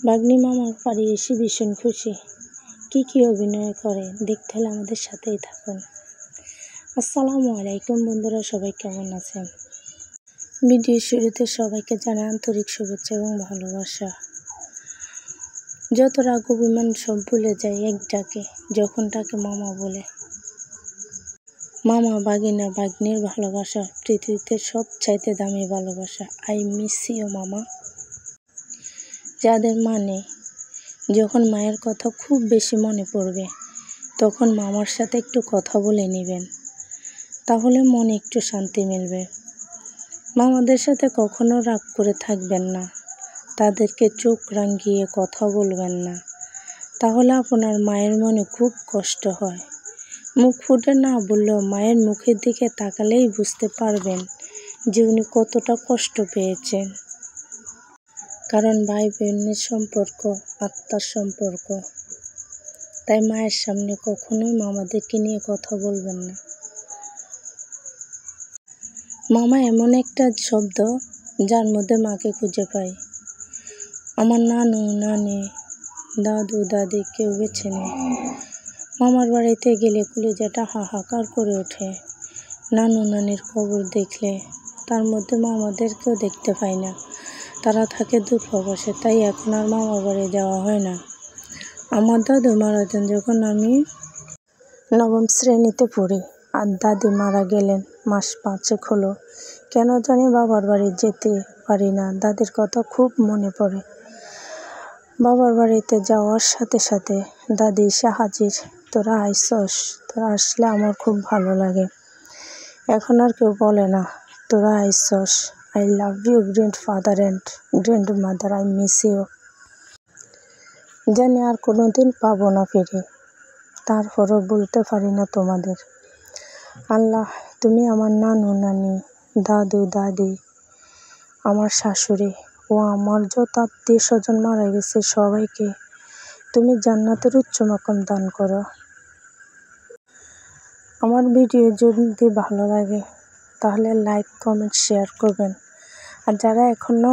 ভাগ্নি মামার বাড়ি এসে ভীষণ খুশি। কি অভিনয় করে দেখতে হলে আমাদের সাথেই থাকুন। আসসালামু আলাইকুম বন্ধুরা, সবাই কেমন আছেন? ভিডিও শুরুতে সবাইকে জানাই আন্তরিক শুভেচ্ছা এবং ভালোবাসা। যত রাগ অভিমান সব ভুলে যায় এক ডাকে, যখন তাকে মামা বলে। মামা ভাগিনা ভাগ্নির ভালোবাসা পৃথিবীতে সবচাইতে দামি ভালোবাসা। আই মিস ইউ মামা। যাদের মানে যখন মায়ের কথা খুব বেশি মনে পড়বে, তখন মামার সাথে একটু কথা বলে নেবেন, তাহলে মনে একটু শান্তি মিলবে। মামাদের সাথে কখনো রাগ করে থাকবেন না, তাদেরকে চোখ রাঙিয়ে কথা বলবেন না, তাহলে আপনার মায়ের মনে খুব কষ্ট হয়। মুখ ফুটে না বললেও মায়ের মুখের দিকে তাকালেই বুঝতে পারবেন যে উনি কতটা কষ্ট পেয়েছেন। কারণ ভাই বোনের সম্পর্ক আত্মার সম্পর্ক, তাই মায়ের সামনে কখনোই মামাদেরকে নিয়ে কথা বলবেন না। মামা এমন একটা শব্দ যার মধ্যে মাকে খুঁজে পাই। আমার নানু নানি দাদু দাদি কেউ বেছে নেই। মামার বাড়িতে গেলে কলিজাটা হাহাকার করে ওঠে। নানু নানির কবর দেখলে তার মধ্যে মামাদেরকেও দেখতে পাই না, তারা থাকে দূর প্রবাসে, তাই এখন আর মামার বাড়ি যাওয়া হয় না। আমার দাদু মারা যান যখন আমি নবম শ্রেণীতে পড়ি, আর দাদি মারা গেলেন মাস 5 হলো। কেন জানি বাবার বাড়ি যেতে পারি না, দাদির কথা খুব মনে পড়ে। বাবার বাড়িতে যাওয়ার সাথে সাথে দাদি এসে হাজির, তোরা আইসস, তোরা আসলে আমার খুব ভালো লাগে। এখন আর কেউ বলে না তোরা আইসস। I love you grandfather and grandmother, I miss you. জানি আর কোনোদিন পাবো না ফিরে, তারপরও বলতে পারি না তোমাদের। আল্লাহ, তুমি আমার নানু নানি দাদু দাদি, আমার শাশুড়ি ও আমার যত আত্মীয় স্বজন মারা গেছে সবাইকে তুমি জান্নাতের উচ্চ মাকাম দান করো। আমার ভিডিও যদি ভালো লাগে তাহলে লাইক কমেন্ট শেয়ার করবেন। আর যারা এখনও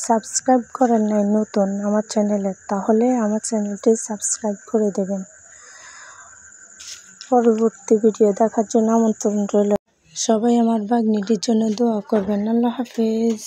সাবস্ক্রাইব করেন নাই নতুন আমার চ্যানেলে, তাহলে আমার চ্যানেলটি সাবস্ক্রাইব করে দেবেন। পরবর্তী ভিডিও দেখার জন্য আমন্ত্রণ রইল। সবাই আমার ভাগ্নিটির জন্য দোয়া করবেন। আল্লাহ হাফেজ।